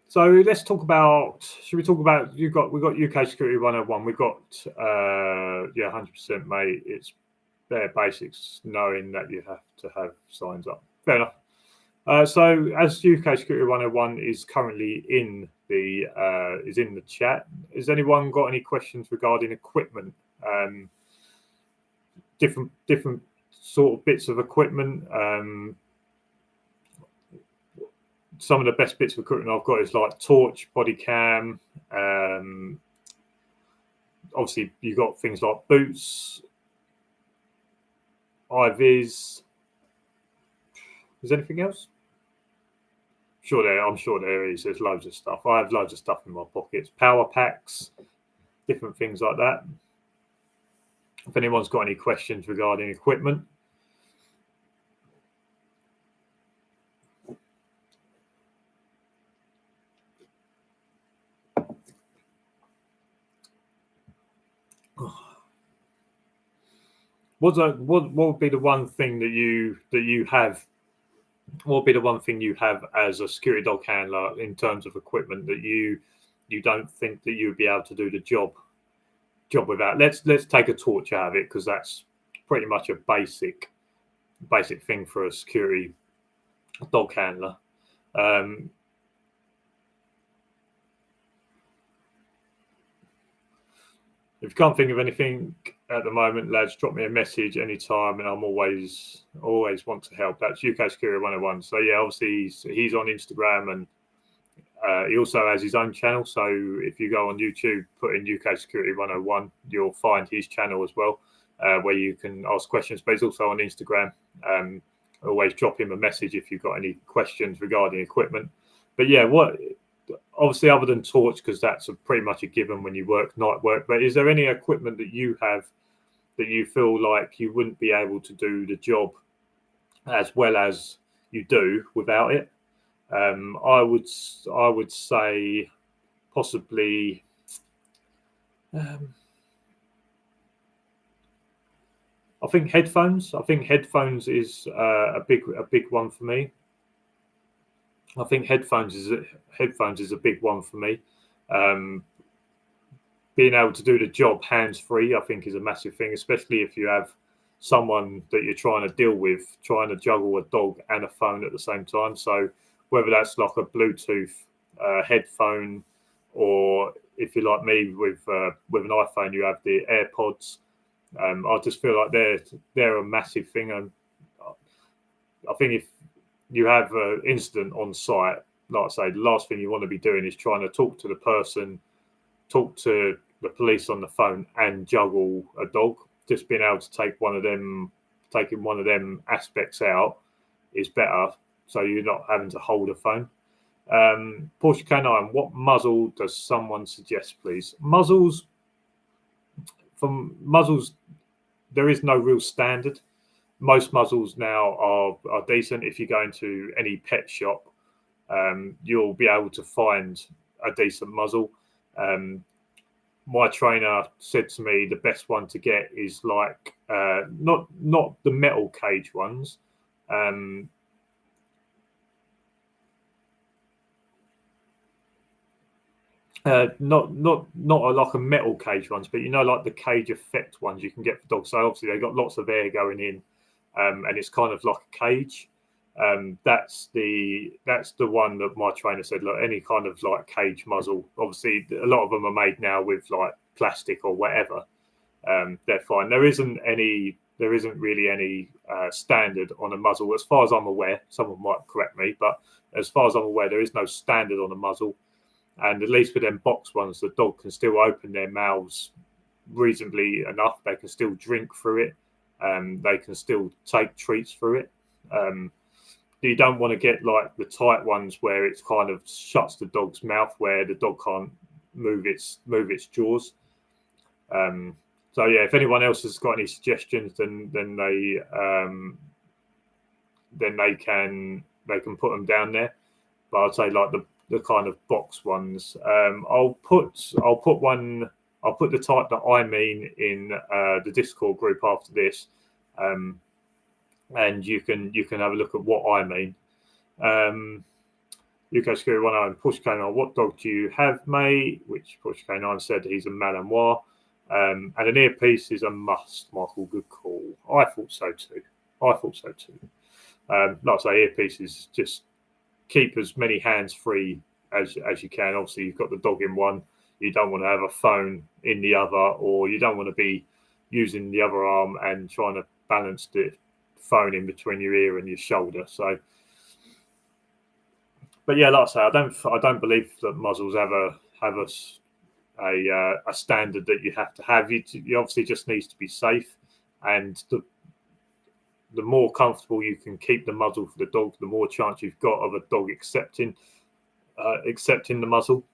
S1: So let's talk about. Should we talk about? We got UK Security 101. We've got 100%, mate. It's bare basics, knowing that you have to have signs up. Fair enough. So as UK Security 101 is currently in the chat, has anyone got any questions regarding equipment? Different sort of bits of equipment. Some of the best bits of equipment I've got is like torch, body cam. Obviously, you've got things like boots, IVs. Is there anything else? I'm sure there is. There's loads of stuff. I have loads of stuff in my pockets. Power packs, different things like that. If anyone's got any questions regarding equipment. What would be the one thing that you have? What would be the one thing you have as a security dog handler in terms of equipment that you don't think that you would be able to do the job without? Let's take a torch out of it, because that's pretty much a basic thing for a security dog handler. If you can't think of anything at the moment, lads, drop me a message anytime, and I'm always want to help. That's UK Security 101. So yeah, obviously he's on Instagram, and he also has his own channel. So if you go on YouTube, put in UK Security 101, you'll find his channel as well, where you can ask questions. But he's also on Instagram. Always drop him a message if you've got any questions regarding equipment. But yeah, obviously, other than torch, because that's pretty much a given when you work night work. But is there any equipment that you have that you feel like you wouldn't be able to do the job as well as you do without it? I would say possibly. I think headphones. I think headphones is a big one for me. I think headphones is a big one for me. being able to do the job hands-free, I think, is a massive thing, especially if you have someone that you're trying to deal with, trying to juggle a dog and a phone at the same time. So whether that's like a Bluetooth headphone, or if you're like me with an iPhone, you have the AirPods. I just feel like they're a massive thing, and I think if you have an incident on site, like I say, the last thing you want to be doing is trying to talk to the person, talk to the police on the phone, and juggle a dog. Just being able to taking one of them aspects out is better, so you're not having to hold a phone. Porsche K9, what muzzle does someone suggest, please? Muzzles, there is no real standard. Most muzzles now are decent. If you go into any pet shop, you'll be able to find a decent muzzle. My trainer said to me the best one to get is like not the metal cage ones. Not like a metal cage ones, but like the cage effect ones you can get for dogs. So obviously they've got lots of air going in, and it's kind of like a cage. That's the one that my trainer said, look, any kind of like cage muzzle, obviously a lot of them are made now with like plastic or whatever. They're fine. There isn't really any standard on a muzzle as far as I'm aware. Someone might correct me, but as far as I'm aware, there is no standard on a muzzle. And at least with them box ones, the dog can still open their mouths reasonably enough. They can still drink through it. They can still take treats through it. You don't want to get like the tight ones where it's kind of shuts the dog's mouth, where the dog can't move its jaws. So yeah, if anyone else has got any suggestions, then they can put them down there. But I'd say like the kind of box ones. I'll put the type that I mean in the Discord group after this, and you can have a look at what I mean. UK Scary 109, Porsche K9, what dog do you have, mate? Which Porsche K9 said he's a Malinois. And an earpiece is a must, Michael. Good call. I thought so too. Like I say, earpieces, just keep as many hands free as you can. Obviously, you've got the dog in one. You don't want to have a phone in the other, or you don't want to be using the other arm and trying to balance the phone in between your ear and your shoulder. So, but yeah, like I say, I don't believe that muzzles have a standard that you have to have. You obviously just needs to be safe, and the more comfortable you can keep the muzzle for the dog, the more chance you've got of a dog accepting the muzzle.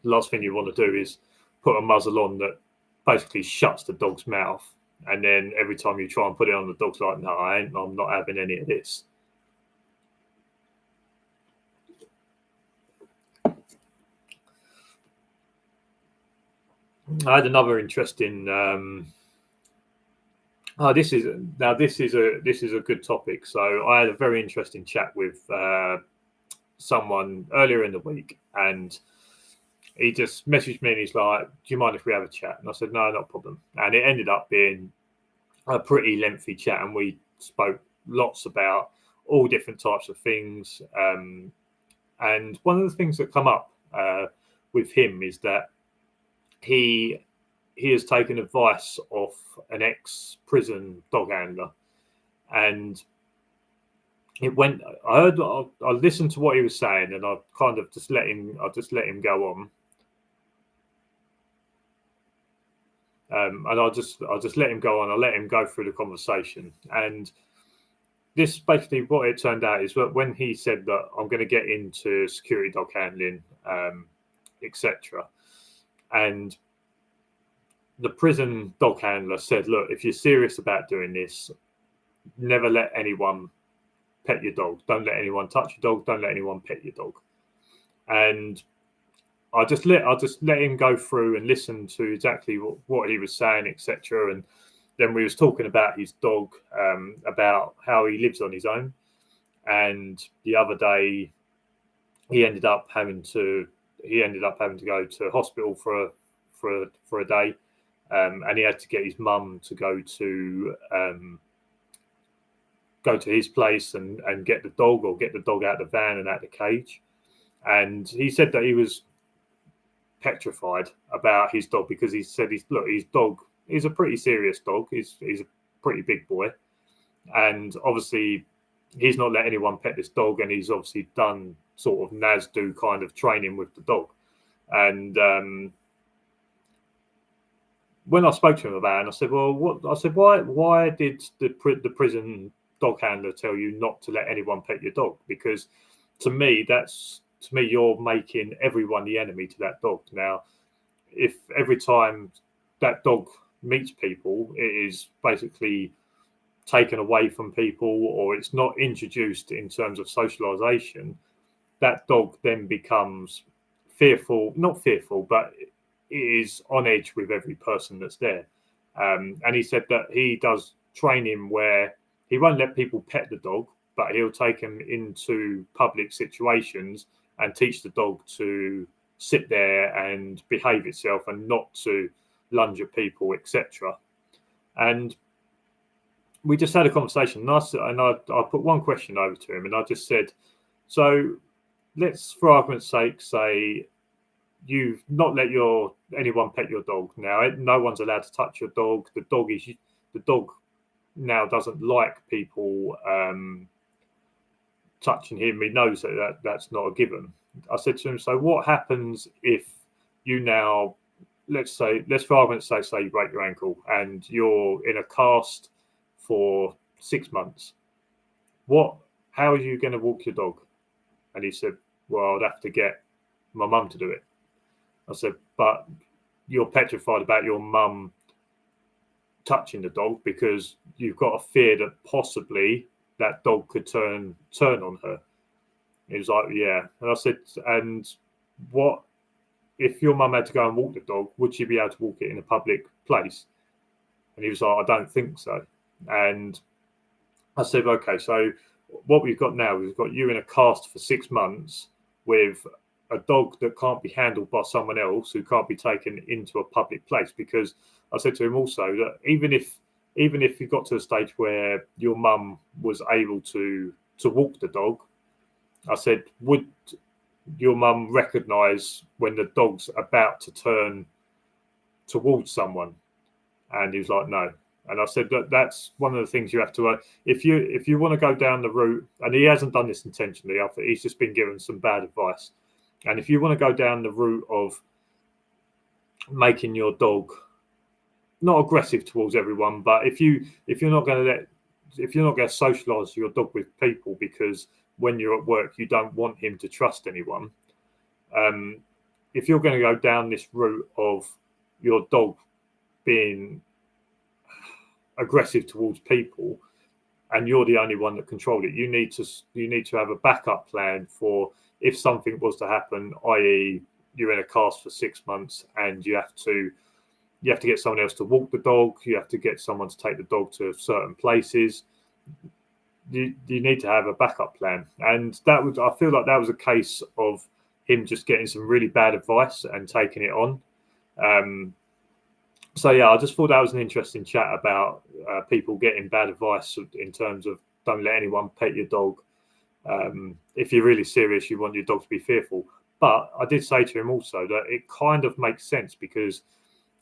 S1: The last thing you want to do is put a muzzle on that basically shuts the dog's mouth, and then every time you try and put it on, the dog's like, no, I'm not having any of this. I had another interesting. This is a good topic. So I had a very interesting chat with someone earlier in the week, and he just messaged me and he's like, "Do you mind if we have a chat?" And I said, "No, not a problem." And it ended up being a pretty lengthy chat, and we spoke lots about all different types of things. And one of the things that come up with him is that he has taken advice off an ex-prison dog handler, and I listened to what he was saying, and I kind of just let him go on, and I just let him go on. I let him go through the conversation, and this basically what it turned out is that when he said that I'm going to get into security dog handling, etc., and the prison dog handler said, look, if you're serious about doing this, never let anyone pet your dog. Don't let anyone touch your dog. Don't let anyone pet your dog. And I just let him go through and listen to exactly what he was saying, etc. And then we was talking about his dog, about how he lives on his own. And the other day, he ended up having to he ended up having to go to hospital for a day, and he had to get his mum to go to his place and get the dog, or get the dog out of the van and out of the cage. And he said that he was petrified about his dog, because he said his dog is a pretty serious dog. He's a pretty big boy, and obviously he's not let anyone pet this dog, and he's obviously done sort of NASDO kind of training with the dog. And when I spoke to him about it, and I said, well, why did the prison dog handler tell you not to let anyone pet your dog? Because to me, you're making everyone the enemy to that dog. Now, if every time that dog meets people, it is basically taken away from people, or it's not introduced in terms of socialization, that dog then becomes not fearful, but is on edge with every person that's there. And he said that he does training where he won't let people pet the dog, but he'll take them into public situations and teach the dog to sit there and behave itself and not to lunge at people, etc. And we just had a conversation, and I put one question over to him, and I just said, so let's, for argument's sake, say you've not let anyone pet your dog. Now, no one's allowed to touch your dog. The dog now doesn't like people touching him. He knows that's not a given. I said to him, so what happens if you now, let's for argument's sake, say you break your ankle and you're in a cast for 6 months? How are you going to walk your dog? And he said, well, I'd have to get my mum to do it. I said, but you're petrified about your mum touching the dog because you've got a fear that possibly that dog could turn on her. He was like, yeah. And I said, and what if your mum had to go and walk the dog? Would she be able to walk it in a public place? And he was like, I don't think so. And I said, okay, so what we've got now, we've got you in a cast for 6 months with a dog that can't be handled by someone else, who can't be taken into a public place. Because I said to him also that even if you got to a stage where your mum was able to walk the dog, I said, would your mum recognise when the dog's about to turn towards someone? And he was like, no. And I said that's one of the things you have to, if you want to go down the route, and he hasn't done this intentionally, I think he's just been given some bad advice. And if you want to go down the route of making your dog not aggressive towards everyone, but if you're not going to socialise your dog with people, because when you're at work you don't want him to trust anyone, if you're going to go down this route of your dog being aggressive towards people and you're the only one that controls it, you need to have a backup plan for if something was to happen, i.e. you're in a cast for 6 months and you have to get someone else to walk the dog, you have to get someone to take the dog to certain places. You need to have a backup plan. And I feel like that was a case of him just getting some really bad advice and taking it on. So yeah, I just thought that was an interesting chat about people getting bad advice in terms of don't let anyone pet your dog. If you're really serious, you want your dog to be fearful. But I did say to him also that it kind of makes sense, because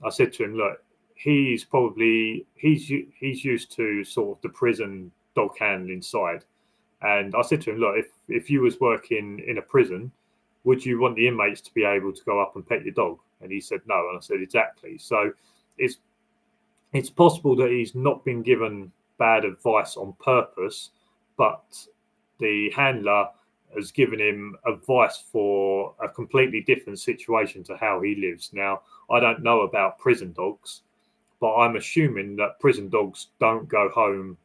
S1: I said to him, look, he's used to sort of the prison dog handling side. And I said to him, look, if you was working in a prison, would you want the inmates to be able to go up and pet your dog? And he said no. And I said, exactly. So it's possible that he's not been given bad advice on purpose, but the handler has given him advice for a completely different situation to how he lives. Now, I don't know about prison dogs, but I'm assuming that prison dogs don't go home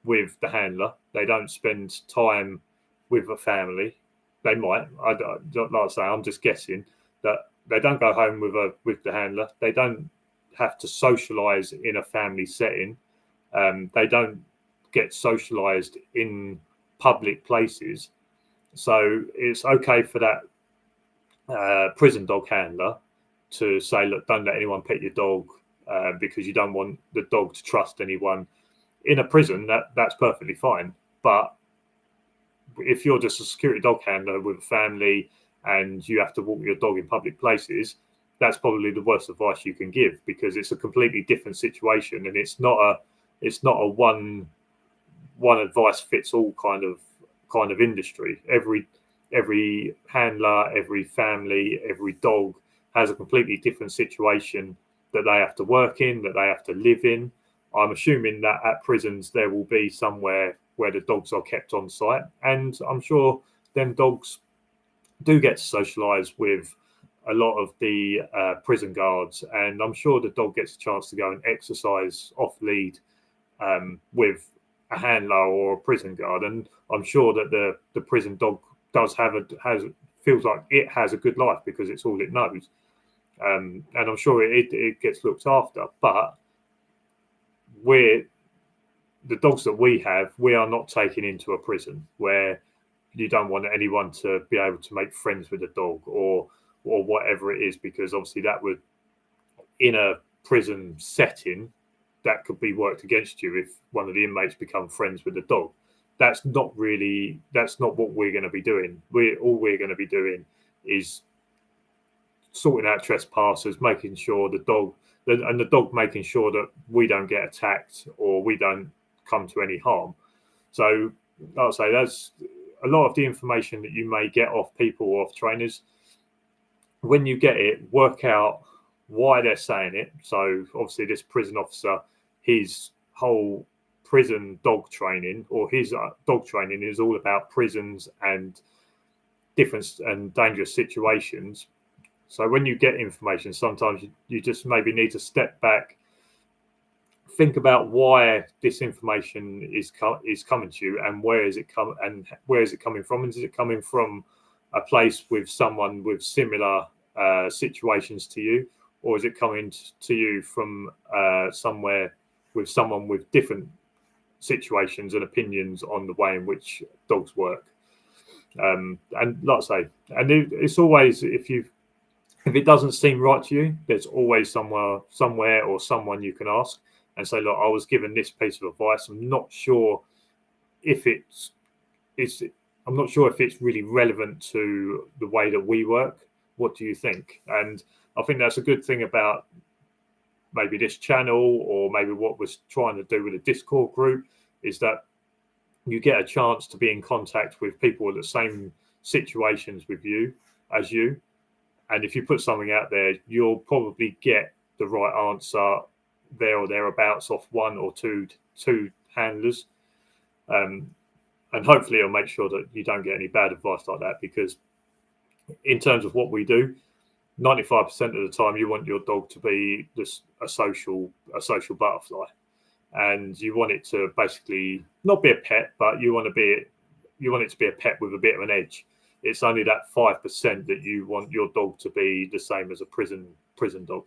S1: with the handler. They don't spend time with a family. They might. Like I say, I'm just guessing that they don't go home with the handler. They don't have to socialise in a family setting. They don't get socialised in public places. So it's okay for that prison dog handler to say, look, don't let anyone pet your dog because you don't want the dog to trust anyone in a prison. That's perfectly fine. But if you're just a security dog handler with a family and you have to walk your dog in public places, that's probably the worst advice you can give, because it's a completely different situation, and it's not a one advice fits all kind of industry. Every handler, every family, every dog has a completely different situation that they have to work in, that they have to live in. I'm assuming that at prisons there will be somewhere where the dogs are kept on site, and I'm sure them dogs do get to socialise with a lot of the prison guards, and I'm sure the dog gets a chance to go and exercise off lead with a handler or a prison guard, and I'm sure that the prison dog does feels like it has a good life because it's all it knows, and I'm sure it gets looked after. But the dogs that we are not taken into a prison where you don't want anyone to be able to make friends with a dog or whatever it is, because obviously that would, in a prison setting, that could be worked against you if one of the inmates become friends with the dog. That's not what we're going to be doing. All we're going to be doing is sorting out trespassers, making sure the dog making sure that we don't get attacked or we don't come to any harm. So I'll say that's a lot of the information that you may get off people or off trainers. When you get it, work out why they're saying it. So obviously this prison officer, his whole prison dog training or his dog training is all about prisons and different and dangerous situations. So when you get information, sometimes you just maybe need to step back, think about why this information is coming to you, and where is it coming from, and is it coming from a place with someone with similar situations to you, or is it coming to you from somewhere with someone with different situations and opinions on the way in which dogs work? And like I say, and it's always, if it doesn't seem right to you, there's always somewhere or someone you can ask and say, look, I was given this piece of advice. I'm not sure if it's really relevant to the way that we work. What do you think? And I think that's a good thing about maybe this channel, or maybe what we're trying to do with a Discord group, is that you get a chance to be in contact with people in the same situations with you as you. And if you put something out there, you'll probably get the right answer there or thereabouts off one or two handlers. And hopefully it'll make sure that you don't get any bad advice like that, because in terms of what we do, 95% of the time you want your dog to be just a social butterfly, and you want it to basically not be a pet, but you want it to be a pet with a bit of an edge. It's only that 5% that you want your dog to be the same as a prison dog.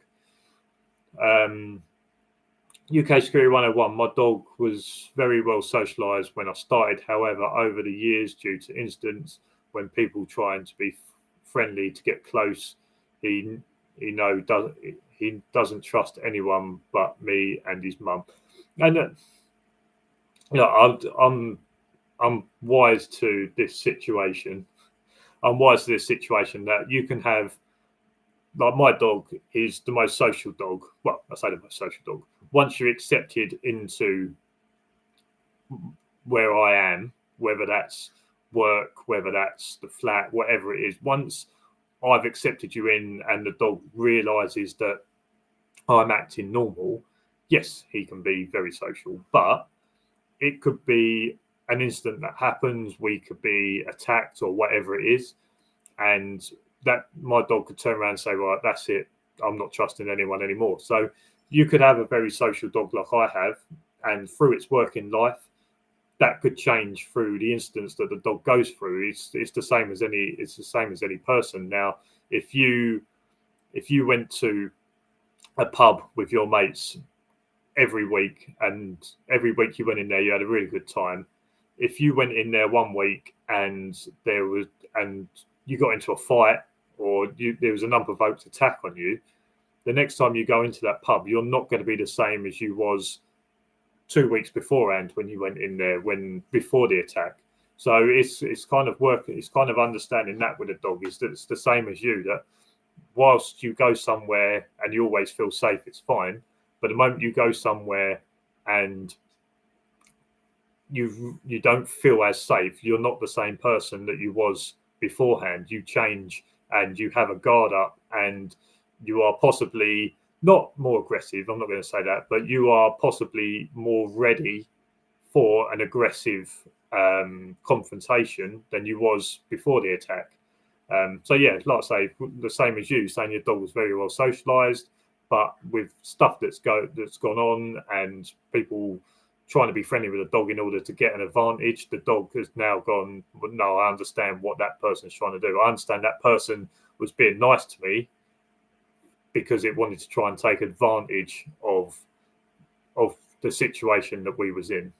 S1: UK Security 101, my dog was very well socialised when I started. However, over the years, due to incidents when people trying to be friendly to get close, he doesn't trust anyone but me and his mum. And I'm wise to this situation. I'm wise to this situation that you can have, like, my dog is the most social dog. Well, I say the most social dog. Once you're accepted into where I am, whether that's work, whether that's the flat, whatever it is, once I've accepted you in and the dog realizes that I'm acting normal, yes, he can be very social. But it could be an incident that happens, we could be attacked or whatever it is, and that my dog could turn around and say, right, that's it, I'm not trusting anyone anymore. So you could have a very social dog like I have, and through its working life, that could change through the instance that the dog goes through. It's the same as any person. Now, if you went to a pub with your mates every week, and every week you went in there, you had a really good time. If you went in there one week and you got into a fight, or there was an unprovoked attack on you, the next time you go into that pub, you're not going to be the same as you was 2 weeks beforehand when you went in there before the attack. So it's kind of understanding that with a dog is that it's the same as you, that whilst you go somewhere and you always feel safe, it's fine. But the moment you go somewhere and you don't feel as safe, you're not the same person that you was beforehand. You change and you have a guard up, and you are possibly not more aggressive. I'm not going to say that, but you are possibly more ready for an aggressive confrontation than you was before the attack. So yeah, like I say, the same as you saying your dog was very well socialized, but with stuff that's gone on and people trying to be friendly with the dog in order to get an advantage, the dog has now gone, well, no, I understand what that person is trying to do. I understand that person was being nice to me because it wanted to try and take advantage of the situation that we was in.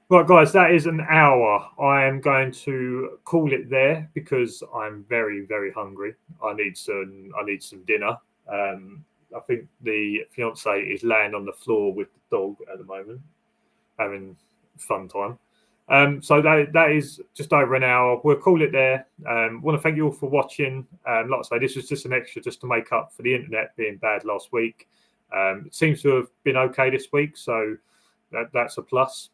S1: Right, guys, that is an hour. I am going to call it there because I'm very, very hungry. I need some dinner. I think the fiance is laying on the floor with the dog at the moment, having fun time. So that is just over an hour. We'll call it there. Want to thank you all for watching. Like I say, this was just an extra just to make up for the internet being bad last week. It seems to have been okay this week, so that's a plus.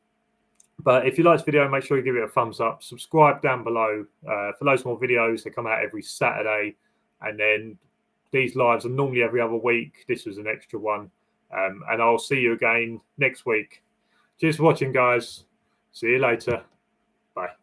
S1: But if you like this video, make sure you give it a thumbs up. Subscribe down below for loads more videos. They come out every Saturday. And then these lives are normally every other week. This was an extra one. And I'll see you again next week. Cheers for watching, guys. See you later. Bye.